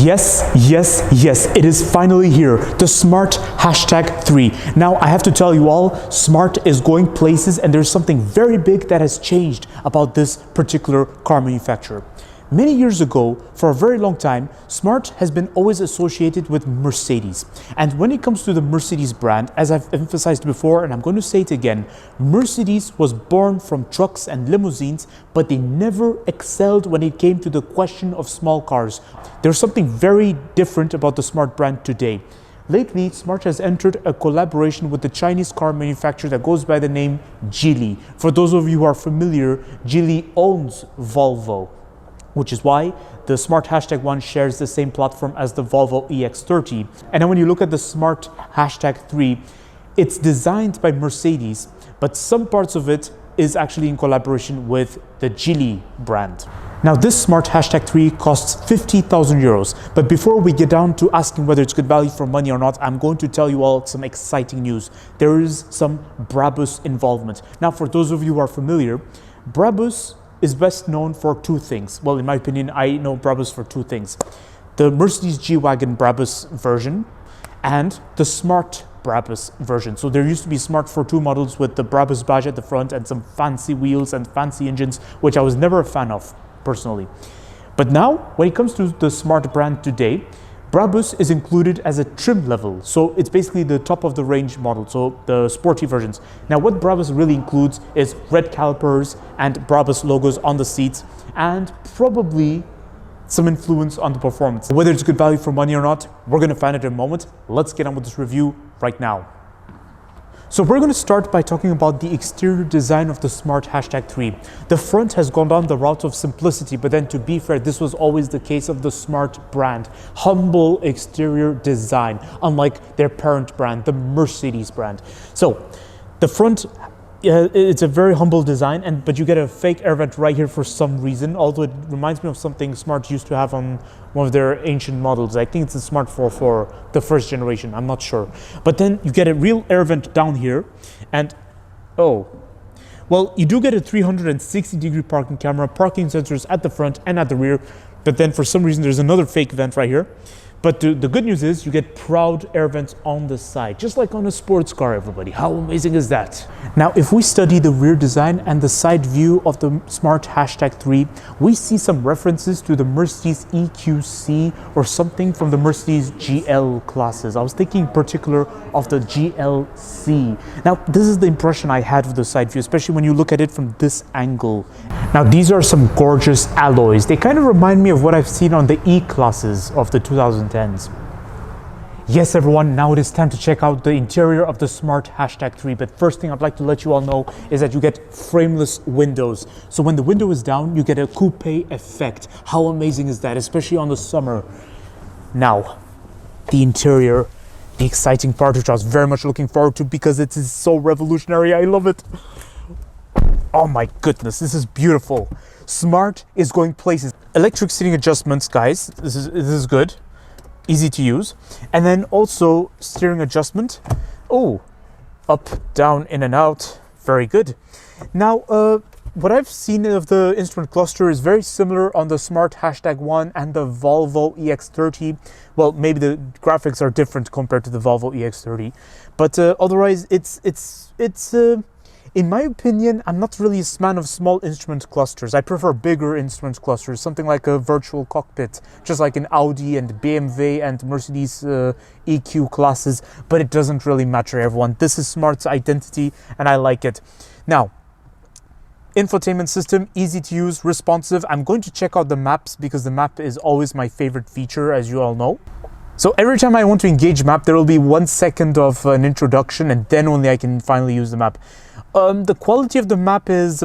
Yes, it is finally here, the Smart #3. Now, I have to tell you all, Smart is going places and there's something very big that has changed about this particular car manufacturer. Many years ago, for a very long time, Smart has been always associated with Mercedes. And when it comes to the Mercedes brand, as I've emphasized before, and I'm going to say it again, Mercedes was born from trucks and limousines, but they never excelled when it came to the question of small cars. There's something very different about the Smart brand today. Lately, Smart has entered a collaboration with the Chinese car manufacturer that goes by the name Geely. For those of you who are familiar, Geely owns Volvo, which is why the Smart #1 shares the same platform as the Volvo EX30. And then when you look at the Smart #3, it's designed by Mercedes, but some parts of it is actually in collaboration with the Geely brand. Now, this Smart #3 costs 50,000 euros. But before we get down to asking whether it's good value for money or not, I'm going to tell you all some exciting news. There is some Brabus involvement. Now, for those of you who are familiar, Brabus is best known for two things. Well, in my opinion, I know Brabus for two things: the Mercedes G-Wagon Brabus version and the Smart Brabus version. So there used to be Smart 42 models with the Brabus badge at the front and some fancy wheels and fancy engines, which I was never a fan of personally. But now, when it comes to the Smart brand today, Brabus is included as a trim level. So it's basically the top of the range model, so the sporty versions. Now, what Brabus really includes is red calipers and Brabus logos on the seats, and probably some influence on the performance. Whether it's good value for money or not, we're going to find out in a moment. Let's get on with this review right now. So we're going to start by talking about the exterior design of the Smart #3. The front has gone down the route of simplicity, but then to be fair, this was always the case of the Smart brand. Humble exterior design, unlike their parent brand, the Mercedes brand. So the front, it's a very humble design, but you get a fake air vent right here for some reason, although it reminds me of something Smart used to have on one of their ancient models. I think it's the Smart 44, the first generation, I'm not sure. But then you get a real air vent down here, and well, you do get a 360-degree parking camera, parking sensors at the front and at the rear, but then for some reason there's another fake vent right here. But the good news is you get proud air vents on the side, just like on a sports car, everybody. How amazing is that? Now, if we study the rear design and the side view of the Smart #3, we see some references to the Mercedes EQC or something from the Mercedes GL classes. I was thinking in particular of the GLC. Now, this is the impression I had of the side view, especially when you look at it from this angle. Now, these are some gorgeous alloys. They kind of remind me of what I've seen on the E-classes of the 2010s. Yes, everyone, now it is time to check out the interior of the Smart #3. But first thing I'd like to let you all know is that you get frameless windows. So when the window is down, you get a coupe effect. How amazing is that, especially on the summer? Now, the interior, the exciting part, which I was very much looking forward to because it is so revolutionary. I love it. Oh my goodness, this is beautiful. Smart is going places. Electric seating adjustments, guys. This is good. Easy to use. And then also steering adjustment. Oh, up, down, in and out. Very good. Now, what I've seen of the instrument cluster is very similar on the Smart #1 and the Volvo EX30. Well, maybe the graphics are different compared to the Volvo EX30, but otherwise it's in my opinion, I'm not really a fan of small instrument clusters. I prefer bigger instrument clusters, something like a virtual cockpit, just like in Audi and BMW and Mercedes EQ classes, but it doesn't really matter, everyone. This is Smart's identity, and I like it. Now, infotainment system, easy to use, responsive. I'm going to check out the maps because the map is always my favorite feature, as you all know. So every time I want to engage map, there will be 1 second of an introduction, and then only I can finally use the map. The quality of the map is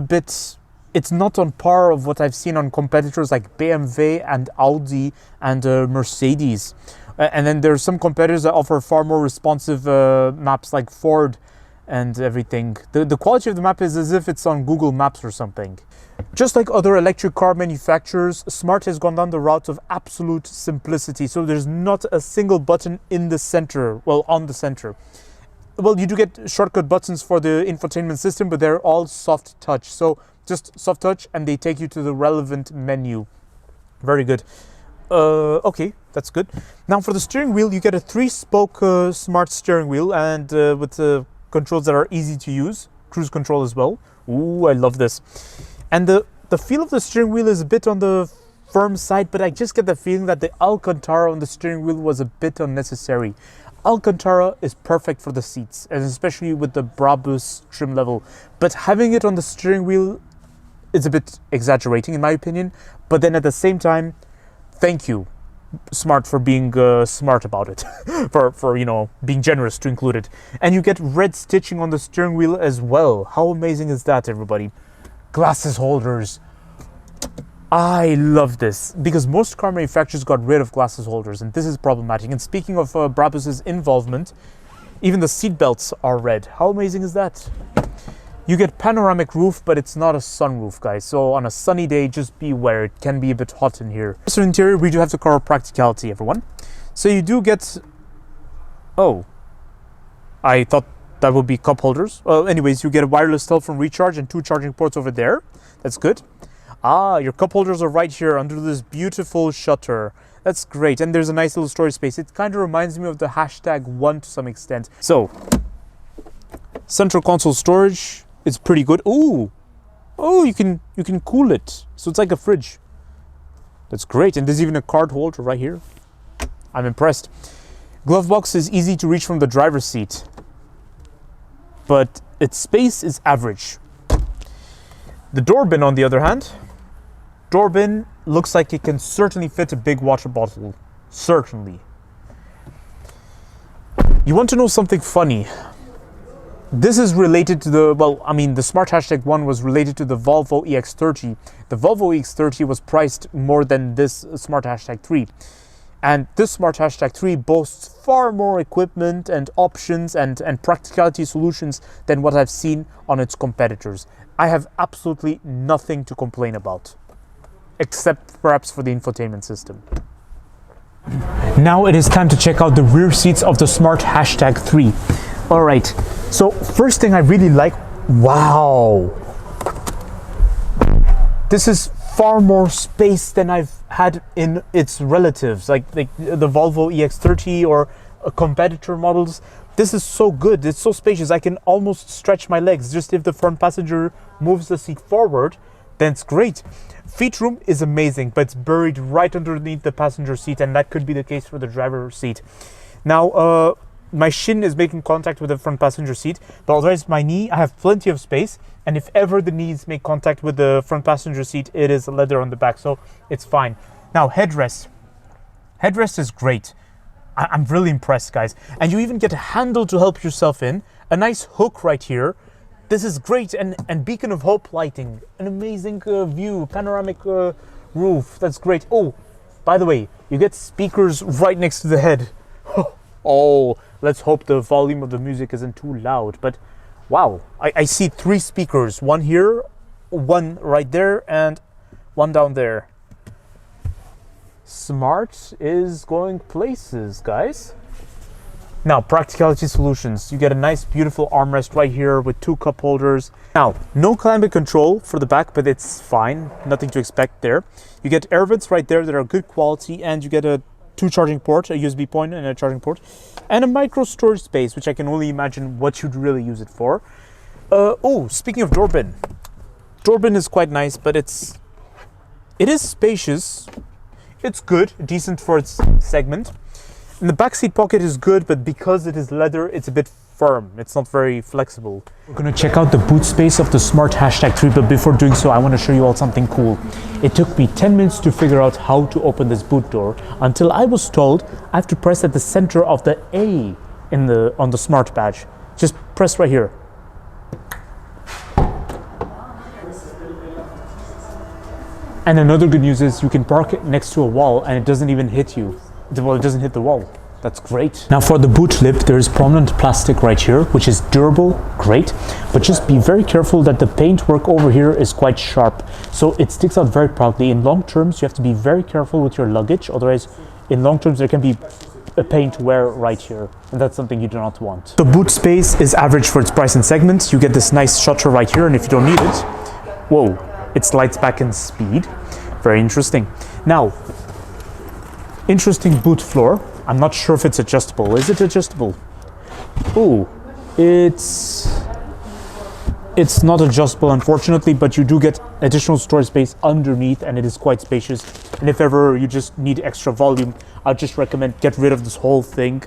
it's not on par of what I've seen on competitors like BMW and Audi and Mercedes. And then there's some competitors that offer far more responsive maps like Ford and everything. The quality of the map is as if it's on Google Maps or something. Just like other electric car manufacturers, Smart has gone down the route of absolute simplicity. So there's not a single button in the center, well, on the center. Well, you do get shortcut buttons for the infotainment system, but they're all soft touch. So just soft touch and they take you to the relevant menu. Very good. Okay, that's good. Now for the steering wheel, you get a 3-spoke smart steering wheel, and with controls that are easy to use. Cruise control as well. Ooh, I love this. And the feel of the steering wheel is a bit on the firm side, but I just get the feeling that the Alcantara on the steering wheel was a bit unnecessary. Alcantara is perfect for the seats, and especially with the Brabus trim level. But having it on the steering wheel is a bit exaggerating in my opinion. But then at the same time, thank you, Smart, for being smart about it, for you know, being generous to include it. And you get red stitching on the steering wheel as well. How amazing is that, everybody? Glasses holders. I love this because most car manufacturers got rid of glasses holders, and this is problematic. And speaking of Brabus's involvement, even the seat belts are red. How amazing is that? You get panoramic roof, but it's not a sunroof, guys. So on a sunny day, just beware. It can be a bit hot in here. So interior, we do have to cover practicality, everyone. So you do get... Oh. I thought that would be cup holders. Anyways, you get a wireless telephone recharge and 2 charging ports over there. That's good. Ah, your cup holders are right here under this beautiful shutter. That's great. And there's a nice little storage space. It kind of reminds me of the hashtag 1 to some extent. So, central console storage is pretty good. Ooh, oh, you can cool it. So it's like a fridge. That's great. And there's even a card holder right here. I'm impressed. Glove box is easy to reach from the driver's seat, but its space is average. The door bin, on the other hand, door bin looks like it can certainly fit a big water bottle. Certainly. You want to know something funny? This is related to the, well, I mean, the Smart Hashtag 1 was related to the Volvo EX30. The Volvo EX30 was priced more than this Smart Hashtag 3. And this Smart Hashtag 3 boasts far more equipment and options and practicality solutions than what I've seen on its competitors. I have absolutely nothing to complain about, except perhaps for the infotainment system. Now it is time to check out the rear seats of the Smart Hashtag 3. All right, so first thing I really like, wow. This is far more space than I've had in its relatives, like the Volvo EX30 or competitor models. This is so good, it's so spacious, I can almost stretch my legs. Just if the front passenger moves the seat forward, then it's great. Feet room is amazing, but it's buried right underneath the passenger seat, and that could be the case for the driver's seat. Now, my shin is making contact with the front passenger seat, but otherwise my knee, I have plenty of space, and if ever the knees make contact with the front passenger seat, it is leather on the back, so it's fine. Now, headrest. Headrest is great. I'm really impressed, guys. And you even get a handle to help yourself in, a nice hook right here. This is great, and beacon of hope lighting, an amazing view, panoramic roof, that's great. Oh, by the way, you get speakers right next to the head. Oh, let's hope the volume of the music isn't too loud, but wow, I see 3 speakers, one here, one right there, and one down there. Smart is going places, guys. Now, practicality solutions. You get a nice, beautiful armrest right here with 2 cup holders. Now, no climate control for the back, but it's fine. Nothing to expect there. You get air vents right there that are good quality, and you get a 2 charging port, a USB point and a charging port, and a micro storage space, which I can only imagine what you'd really use it for. Oh, speaking of door bin. Door bin is quite nice, but it is spacious. It's good, decent for its segment. And the back seat pocket is good, but because it is leather, it's a bit firm. It's not very flexible. We're gonna check out the boot space of the Smart Hashtag 3, but before doing so, I want to show you all something cool. It took me 10 minutes to figure out how to open this boot door until I was told I have to press at the center of the A on the Smart badge. Just press right here. And another good news is you can park it next to a wall and it doesn't even hit you. Well, it doesn't hit the wall. That's great. Now for the boot lip, there is prominent plastic right here, which is durable, great, but just be very careful that the paintwork over here is quite sharp. So it sticks out very proudly. In long terms, you have to be very careful with your luggage. Otherwise, in long terms, there can be a paint wear right here, and that's something you do not want. The boot space is average for its price and segment. You get this nice shutter right here, and if you don't need it, whoa, it slides back in speed. Very interesting. Now, Interesting boot floor. I'm not sure if it's adjustable. Is it adjustable? Ooh, it's not adjustable, unfortunately, but you do get additional storage space underneath, and it is quite spacious. And if ever you just need extra volume, I'd just recommend get rid of this whole thing.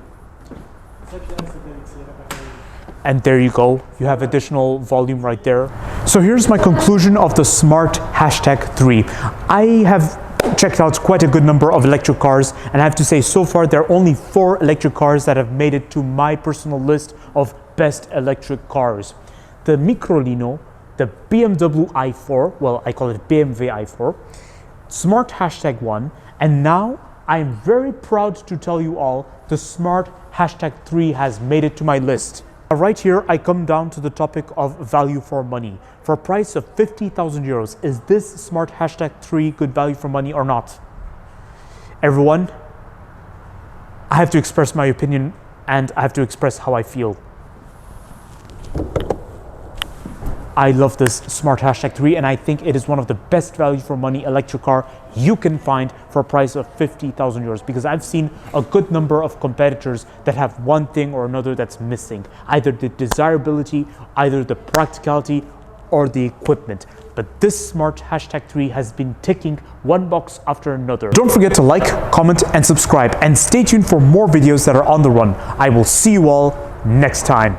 And there you go. You have additional volume right there. So here's my conclusion of the Smart #3. I have checked out quite a good number of electric cars, and I have to say, so far there are only 4 electric cars that have made it to my personal list of best electric cars. The Microlino, the BMW i4, well, I call it BMW i4, Smart #1, and now I'm very proud to tell you all the Smart #3 has made it to my list. Right here, I come down to the topic of value for money. For a price of 50,000 euros, is this Smart #3 good value for money or not? Everyone, I have to express my opinion, and I have to express how I feel. I love this Smart #3, and I think it is one of the best value for money electric car you can find for a price of 50,000 euros, because I've seen a good number of competitors that have one thing or another that's missing, either the desirability, either the practicality, or the equipment. But this Smart #3 has been ticking one box after another. Don't forget to like, comment, and subscribe, and stay tuned for more videos that are on the run. I will see you all next time.